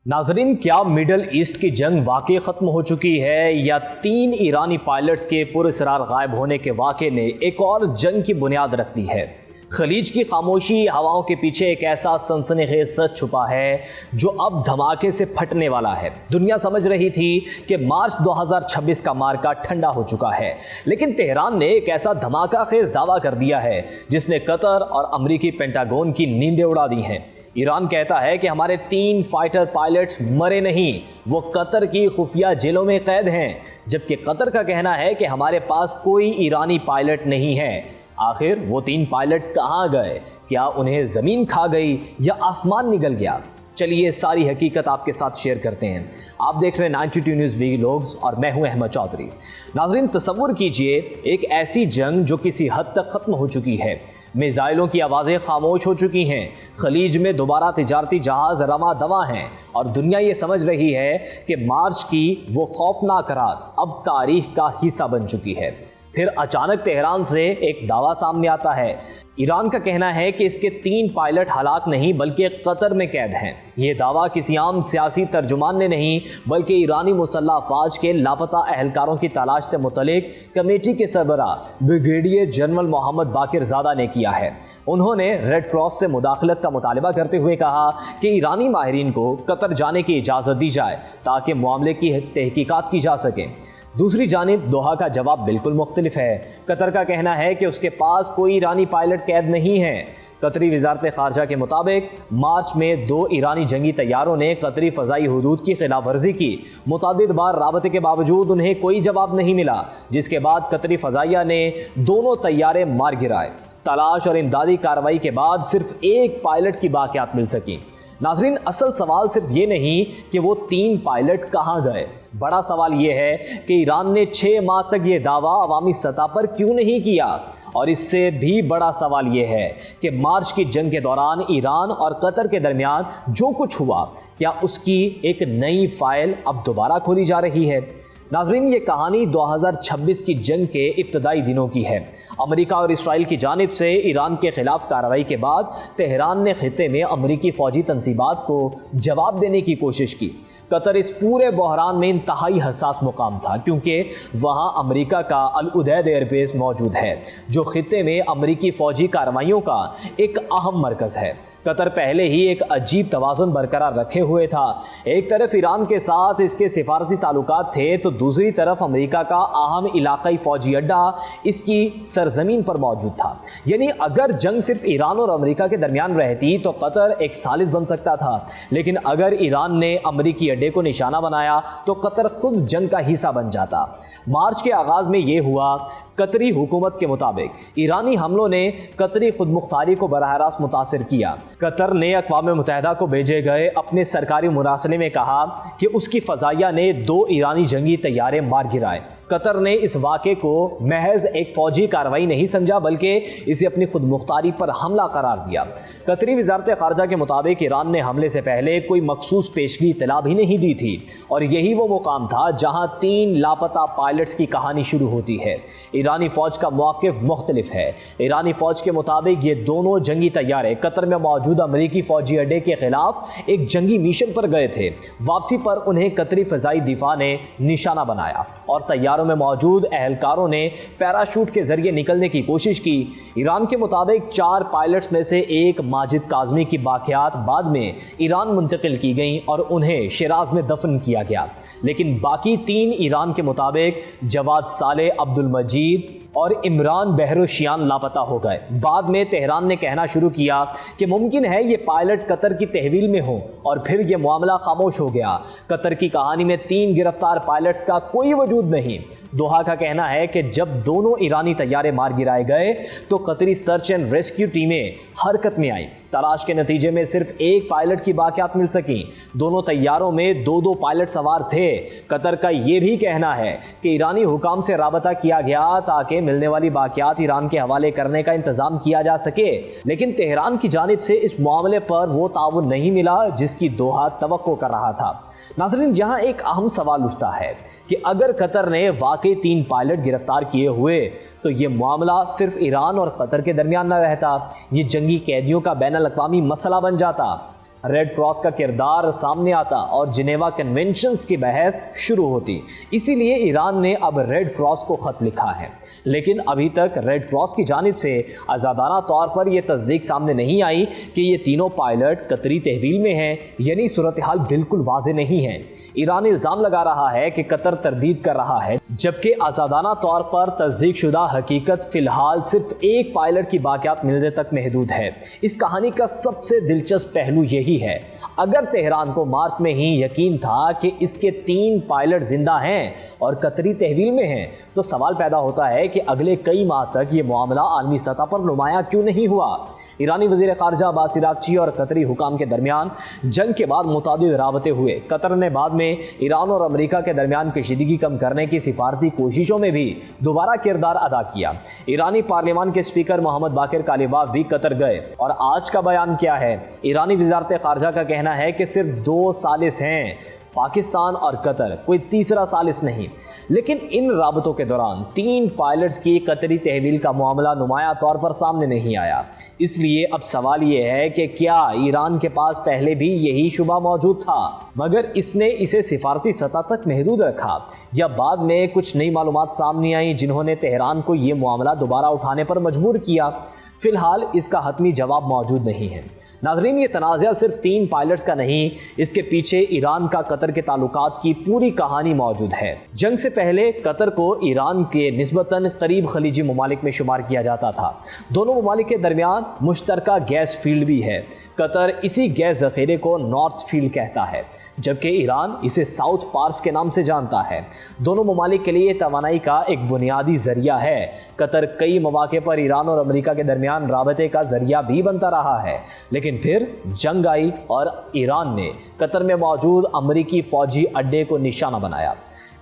नाजरीन, क्या middle east की जंग वाकई ख़त्म हो चुकी है या 3 ईरानी पायलट्स के पुरअसरार गायब होने के वाक़े ने एक और जंग की बुनियाद रख दी है। खलीज की खामोशी हवाओं के पीछे एक ऐसा सनसनीखेज सच छुपा है जो अब धमाके से फटने वाला है। दुनिया समझ रही थी कि मार्च 2026 का मार्का ठंडा हो चुका है, लेकिन तेहरान ने एक ऐसा धमाका खेज दावा कर दिया है जिसने कतर और अमरीकी पेंटागन की नींदें उड़ा दी हैं। ईरान कहता है कि हमारे 3 फाइटर पायलट्स मरे नहीं, वो कतर की खुफिया जेलों में कैद हैं, जबकि कतर का कहना है कि हमारे पास कोई ईरानी पायलट नहीं है। आखिर वो 3 पायलट कहाँ गए? क्या उन्हें ज़मीन खा गई या आसमान निगल गया? चलिए सारी हकीकत आपके साथ शेयर करते हैं। आप देख रहे हैं 92 न्यूज़ व्लॉग्स और मैं हूं अहमद चौधरी। नाज़रीन, तसव्वुर कीजिए एक ऐसी जंग जो किसी हद तक ख़त्म हो चुकी है। मिसाइलों की आवाज़ें खामोश हो चुकी हैं, खलीज में दोबारा तिजारती जहाज़ रमा दवा हैं और दुनिया ये समझ रही है कि मार्च की वो खौफनाक रात अब तारीख का हिस्सा बन चुकी है। फिर अचानक तेहरान से एक दावा सामने आता है। ईरान का कहना है कि इसके 3 पायलट हलाक नहीं बल्कि कतर में कैद हैं। ये दावा किसी आम सियासी तर्जुमान ने नहीं बल्कि ईरानी मुसल्लह अफवाज के लापता अहलकारों की तलाश से मुतलिक कमेटी के सरबराह ब्रिगेडियर जनरल मोहम्मद बाकिर ज़ादा ने किया है। उन्होंने रेड क्रॉस से मुदाखलत का मुतालबा करते हुए कहा कि ईरानी माहिरीन को कतर जाने की इजाज़त दी जाए ताकि मामले की तहकीकात की जा सके। दूसरी जानिब दोहा का जवाब बिल्कुल मुख्तलिफ है। कतर का कहना है कि उसके पास कोई ईरानी पायलट कैद नहीं है। कतरी वजारत खारजा के मुताबिक मार्च में 2 ईरानी जंगी तैयारों ने कतरी फ़ज़ाई हुदूद की खिलाफ वर्जी की। मुतादिद बार राबते के बावजूद उन्हें कोई जवाब नहीं मिला, जिसके बाद कतरी फ़ज़ाइया ने दोनों तैयारे मार गिराए। तलाश और इमदादी कार्रवाई के बाद सिर्फ 1 पायलट की बाक़ियात मिल सकी। नाज़रीन, असल सवाल सिर्फ ये नहीं कि वो 3 पायलट कहाँ गए। बड़ा सवाल ये है कि ईरान ने 6 माह तक ये दावा अवामी सतह पर क्यों नहीं किया। और इससे भी बड़ा सवाल ये है कि मार्च की जंग के दौरान ईरान और कतर के दरमियान जो कुछ हुआ, क्या उसकी एक नई फाइल अब दोबारा खोली जा रही है? नाज़रीन, ये कहानी 2026 की जंग के इब्तदाई दिनों की है। अमेरिका और इसराइल की जानिब से ईरान के खिलाफ कार्रवाई के बाद तेहरान ने खित्ते में अमेरिकी फ़ौजी तंसीबात को जवाब देने की कोशिश की। कतर इस पूरे बहरान में इंतहाई हसास मुकाम था क्योंकि वहाँ अमेरिका का अल उदैद एयरबेस मौजूद है जो खित्ते में अमेरिकी फ़ौजी कार्रवाइयों का एक अहम मरकज़ है। कतर पहले ही एक अजीब तवाज़ुन बरकरार रखे हुए था। एक तरफ ईरान के साथ इसके सिफारती ताल्लुकात थे तो दूसरी तरफ अमेरिका का अहम इलाकाई फ़ौजी अड्डा इसकी सरजमीन पर मौजूद था। यानी अगर जंग सिर्फ ईरान और अमेरिका के दरमियान रहती तो कतर एक सालिस बन सकता था, लेकिन अगर ईरान ने अमेरिकी अड्डे को निशाना बनाया तो कतर खुद जंग का हिस्सा बन जाता। मार्च के आगाज़ में ये हुआ। कतरी हुकूमत के मुताबिक ईरानी हमलों ने कतरी खुदमुख्तारी को बराह रास्त मुतासिर किया। कतर ने अक़वाम मुत्तहिदा को भेजे गए अपने सरकारी मुरासले में कहा कि उसकी फ़ज़ाइया ने 2 ईरानी जंगी तैयारे मार गिराए। कतर ने इस वाक़े को महज एक फ़ौजी कार्रवाई नहीं समझा बल्कि इसे अपनी खुदमुख्तारी पर हमला करार दिया। कतरी वजारत खारजा के मुताबिक ईरान ने हमले से पहले कोई मखसूस पेशगी इत्तला भी नहीं दी थी और यही वो मुकाम था जहाँ 3 लापता पायलट्स की कहानी शुरू होती है। ईरानी फ़ौज का मौक़िफ़ मुख्तलिफ है। ईरानी फ़ौज के मुताबिक ये दोनों जंगी तैयारे कतर में मौजूद अमरीकी फ़ौजी अड्डे के ख़िलाफ़ एक जंगी मिशन पर गए थे। वापसी पर उन्हें कतरी फ़ज़ाई दिफा ने निशाना बनाया और तैयारों में मौजूद अहलकारों ने पैराशूट के जरिए निकलने की कोशिश की। ईरान के मुताबिक 4 पायलट्स में से एक माजिद काज़मी की बाक़ियात बाद में ईरान मुंतकिल की गई और उन्हें शिराज में दफन किया गया, लेकिन बाकी 3 ईरान के मुताबिक जवाद साले, अब्दुल मजीद और इमरान बहरोशियान लापता हो गए। बाद में तेहरान ने कहना शुरू किया कि मुमकिन है ये पायलट कतर की तहवील में हो और फिर ये मामला खामोश हो गया। कतर की कहानी में 3 गिरफ्तार पायलट्स का कोई वजूद नहीं। दोहा का कहना है कि जब दोनों ईरानी तैयारे मार गिराए गए तो कतरी सर्च एंड रेस्क्यू टीमें हरकत में आई। तलाश के नतीजे में सिर्फ 1 पायलट की बाक़ियात मिल सकी। दोनों तैयारों में 2-2 पायलट सवार थे। कतर का ये भी कहना है कि ईरानी हुकाम से राबता किया गया ताकि मिलने वाली बाक़ियात ईरान के हवाले करने का इंतज़ाम किया जा सके, लेकिन तेहरान की जानिब से इस मामले पर वो ताउन नहीं मिला जिसकी दोहा तवक्को कर रहा था। नाज़रीन, यहाँ एक अहम सवाल उठता है कि अगर कतर ने वाकई 3 पायलट गिरफ्तार किए हुए तो ये मामला सिर्फ ईरान और कतर के दरमियान न रहता, ये जंगी कैदियों का बैनुल अक़वामी मसला बन जाता। ریڈ کراس کا کردار سامنے آتا اور جنیوا کنونشنز کی بحث شروع ہوتی۔ اسی لیے ایران نے اب ریڈ کراس کو خط لکھا ہے، لیکن ابھی تک ریڈ کراس کی جانب سے آزادانہ طور پر یہ تصدیق سامنے نہیں آئی کہ یہ تینوں پائلٹ قطری تحویل میں ہیں، یعنی صورتحال بالکل واضح نہیں ہے۔ ایران الزام لگا رہا ہے کہ قطر تردید کر رہا ہے، جبکہ آزادانہ طور پر تصدیق شدہ حقیقت فی الحال صرف ایک پائلٹ کی باقیات ملنے تک محدود ہے۔ اس کہانی کا سب سے دلچسپ پہلو یہی ہے، اگر تہران کو مارچ میں ہی یقین تھا کہ اس کے 3 پائلٹ زندہ ہیں اور قطری تحویل میں ہیں، تو سوال پیدا ہوتا ہے کہ اگلے کئی ماہ تک یہ معاملہ عالمی سطح پر نمایاں کیوں نہیں ہوا؟ ایرانی وزیر خارجہ عباس عراقچی اور قطری حکام کے درمیان جنگ کے بعد متعدد رابطے ہوئے۔ قطر نے بعد میں ایران اور امریکہ کے درمیان کشیدگی کم کرنے کی سفارتی کوششوں میں بھی دوبارہ کردار ادا کیا۔ ایرانی پارلیمان کے اسپیکر محمد باقر کالیباف بھی قطر گئے، اور آج کا بیان کیا ہے؟ ایرانی وزارت خارجہ کا کہنا ہے کہ صرف 2 ثالث ہیں، پاکستان اور قطر، کوئی تیسرا ثالث نہیں۔ لیکن ان رابطوں کے دوران 3 پائلٹس کی قطری تحویل کا معاملہ نمایاں طور پر سامنے نہیں آیا۔ اس لیے اب سوال یہ ہے کہ کیا ایران کے پاس پہلے بھی یہی شبہ موجود تھا مگر اس نے اسے سفارتی سطح تک محدود رکھا، یا بعد میں کچھ نئی معلومات سامنے آئیں جنہوں نے تہران کو یہ معاملہ دوبارہ اٹھانے پر مجبور کیا؟ فی الحال اس کا حتمی جواب موجود نہیں ہے۔ ناظرین، یہ تنازعہ صرف 3 پائلٹس کا نہیں، اس کے پیچھے ایران کا قطر کے تعلقات کی پوری کہانی موجود ہے۔ جنگ سے پہلے قطر کو ایران کے نسبتاً قریب خلیجی ممالک میں شمار کیا جاتا تھا۔ دونوں ممالک کے درمیان مشترکہ گیس فیلڈ بھی ہے۔ قطر اسی گیس ذخیرے کو نارتھ فیلڈ کہتا ہے، جبکہ ایران اسے ساؤتھ پارس کے نام سے جانتا ہے۔ دونوں ممالک کے لیے توانائی کا ایک بنیادی ذریعہ ہے۔ قطر کئی مواقع پر ایران اور امریکہ کے درمیان رابطے کا ذریعہ بھی بنتا رہا ہے، لیکن پھر جنگ آئی اور ایران نے قطر میں موجود امریکی فوجی اڈے کو نشانہ بنایا۔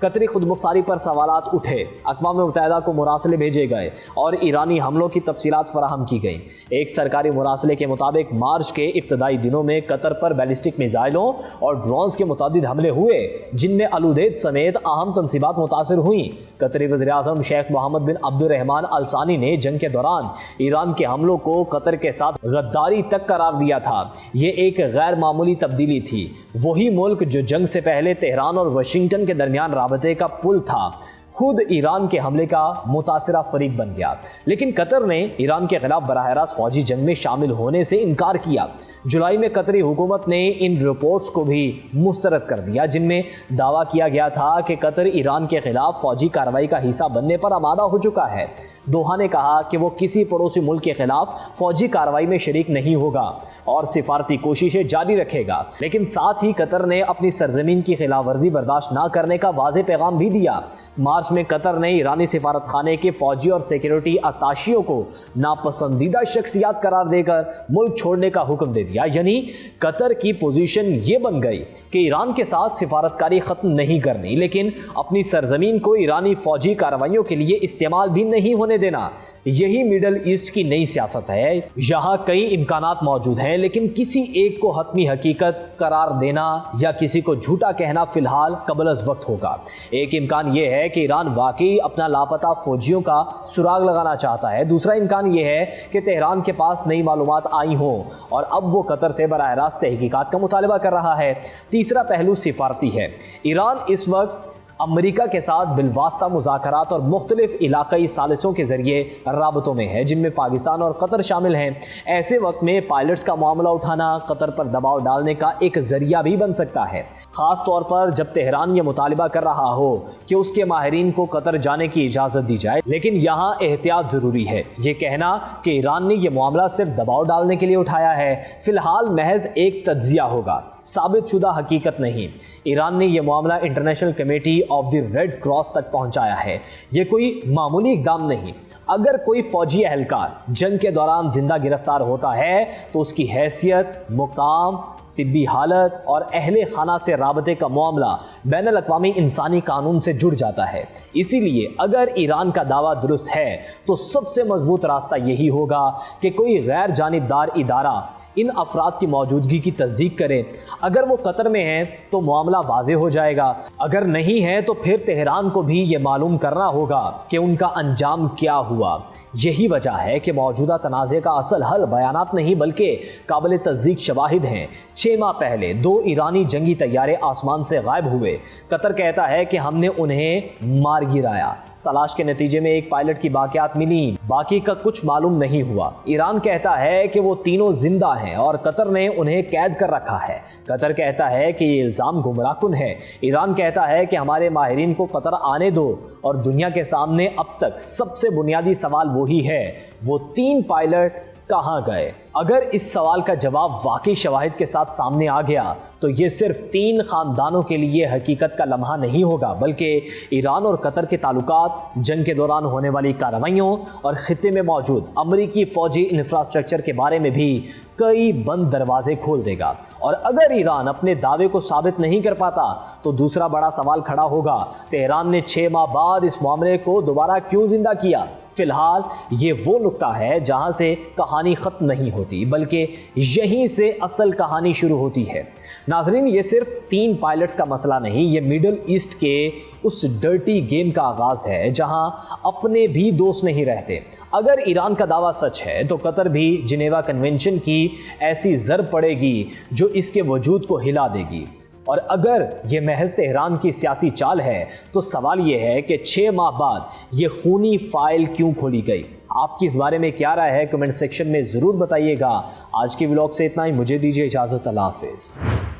قطری خود مختاری پر سوالات اٹھے، اقوام متحدہ کو مراسلے بھیجے گئے اور ایرانی حملوں کی تفصیلات فراہم کی گئیں۔ ایک سرکاری مراسلے کے مطابق مارچ کے ابتدائی دنوں میں قطر پر بیلسٹک میزائلوں اور ڈرونز کے متعدد حملے ہوئے، جن میں الودیت سمیت اہم تنصیبات متاثر ہوئیں۔ قطری وزیر اعظم شیخ محمد بن عبد الرحمن ال ثانی نے جنگ کے دوران ایران کے حملوں کو قطر کے ساتھ غداری تک قرار دیا تھا۔ یہ ایک غیر معمولی تبدیلی تھی۔ وہی ملک جو جنگ سے پہلے تہران اور واشنگٹن کے درمیان رابطے کا پل تھا، خود ایران کے حملے کا متاثرہ فریق بن گیا۔ لیکن قطر نے ایران کے خلاف براہ راست فوجی جنگ میں شامل ہونے سے انکار کیا۔ جولائی میں قطری حکومت نے ان رپورٹس کو بھی مسترد کر دیا، جن میں دعویٰ کیا گیا تھا کہ قطر ایران کے خلاف فوجی کارروائی کا حصہ بننے پر آمادہ ہو چکا ہے۔ دوحہ نے کہا کہ وہ کسی پڑوسی ملک کے خلاف فوجی کارروائی میں شریک نہیں ہوگا اور سفارتی کوششیں جاری رکھے گا، لیکن ساتھ ہی قطر نے اپنی سرزمین کی خلاف ورزی برداشت نہ کرنے کا واضح پیغام بھی دیا۔ مارچ میں قطر نے ایرانی سفارت خانے کے فوجی اور سیکیورٹی اتاشیوں کو ناپسندیدہ شخصیات قرار دے کر ملک چھوڑنے کا حکم دے دیا، یعنی قطر کی پوزیشن یہ بن گئی کہ ایران کے ساتھ سفارتکاری ختم نہیں کرنی، لیکن اپنی سرزمین کو ایرانی فوجی کارروائیوں کے لیے استعمال بھی نہیں ہونے دینا۔ یہی مڈل ایسٹ کی نئی سیاست ہے۔ یہاں کئی امکانات موجود ہیں، لیکن کسی ایک کو حتمی حقیقت قرار دینا یا کسی کو جھوٹا کہنا فی الحال قبل از وقت ہوگا۔ ایک امکان یہ ہے کہ ایران واقعی اپنا لاپتہ فوجیوں کا سراغ لگانا چاہتا ہے۔ دوسرا امکان یہ ہے کہ تہران کے پاس نئی معلومات آئی ہوں اور اب وہ قطر سے براہ راست تحقیقات کا مطالبہ کر رہا ہے۔ تیسرا پہلو سفارتی ہے۔ ایران اس وقت امریکہ کے ساتھ بالواسطہ مذاکرات اور مختلف علاقائی ثالثوں کے ذریعے رابطوں میں ہے، جن میں پاکستان اور قطر شامل ہیں۔ ایسے وقت میں پائلٹس کا معاملہ اٹھانا قطر پر دباؤ ڈالنے کا ایک ذریعہ بھی بن سکتا ہے، خاص طور پر جب تہران یہ مطالبہ کر رہا ہو کہ اس کے ماہرین کو قطر جانے کی اجازت دی جائے۔ لیکن یہاں احتیاط ضروری ہے۔ یہ کہنا کہ ایران نے یہ معاملہ صرف دباؤ ڈالنے کے لیے اٹھایا ہے، فی الحال محض ایک تجزیہ ہوگا، ثابت شدہ حقیقت نہیں۔ ایران نے یہ معاملہ International Committee of the Red Cross تک پہنچایا ہے۔ یہ کوئی معمولی اقدام نہیں۔ اگر کوئی فوجی اہلکار جنگ کے دوران زندہ گرفتار ہوتا ہے تو اس کی حیثیت، مقام، طبی حالت اور اہل خانہ سے رابطے کا معاملہ بین الاقوامی انسانی قانون سے جڑ جاتا ہے۔ اسی لیے اگر ایران کا دعویٰ درست ہے تو سب سے مضبوط راستہ یہی ہوگا کہ کوئی غیر جانبدار ادارہ ان افراد کی موجودگی کی تصدیق کرے۔ اگر وہ قطر میں ہیں تو معاملہ واضح ہو جائے گا، اگر نہیں ہے تو پھر تہران کو بھی یہ معلوم کرنا ہوگا کہ ان کا انجام کیا ہوا۔ یہی وجہ ہے کہ موجودہ تنازع کا اصل حل بیانات نہیں بلکہ قابل تصدیق شواہد ہیں۔ 6 माह पहले 2 ईरानी जंगी तैयारे आसमान से गायब हुए। कतर कहता है कि हमने उन्हें मार गिराया। तलाश के नतीजे में एक पायलट की बाकियात मिली, बाकी का कुछ मालूम नहीं हुआ। ईरान कहता है कि वो तीनों जिंदा हैं और कतर ने उन्हें कैद कर रखा है। कतर कहता है कि ये इल्ज़ाम गुमराहकुन है। ईरान कहता है कि हमारे माहिरीन को कतर आने दो। और दुनिया के सामने अब तक सबसे बुनियादी सवाल वही है, वो 3 पायलट कहाँ गए? अगर इस सवाल का जवाब वाकई शवाहिद के साथ सामने आ गया तो ये सिर्फ 3 खानदानों के लिए हकीकत का लम्हा नहीं होगा, बल्कि ईरान और कतर के ताल्लुकात, जंग के दौरान होने वाली कार्रवाइयों और खित्ते में मौजूद अमरीकी फौजी इंफ्रास्ट्रक्चर के बारे में भी कई बंद दरवाजे खोल देगा। और अगर ईरान अपने दावे को साबित नहीं कर पाता तो दूसरा बड़ा सवाल खड़ा होगा, तेहरान ने 6 माह बाद इस मामले को दोबारा क्यों जिंदा किया? फिलहाल ये वो नुक्ता है जहां से कहानी खत्म नहीं होती, बल्कि यहीं से असल कहानी शुरू होती है। नाज़रीन, ये सिर्फ 3 पायलट्स का मसला नहीं, ये मिडल ईस्ट के उस डर्टी गेम का आगाज है जहां अपने भी दोस्त नहीं रहते। अगर ईरान का दावा सच है तो कतर भी जिनेवा कन्वेंशन की ऐसी ज़र पड़ेगी जो इसके वजूद को हिला देगी। और अगर ये महज तेहरान की सियासी चाल है तो सवाल ये है कि 6 माह बाद ये खूनी फाइल क्यों खोली गई? आपकी इस बारे में क्या राय है? कमेंट सेक्शन में ज़रूर बताइएगा। आज के व्लॉग से इतना ही, मुझे दीजिए इजाज़त। अल्लाह हाफ़िज़।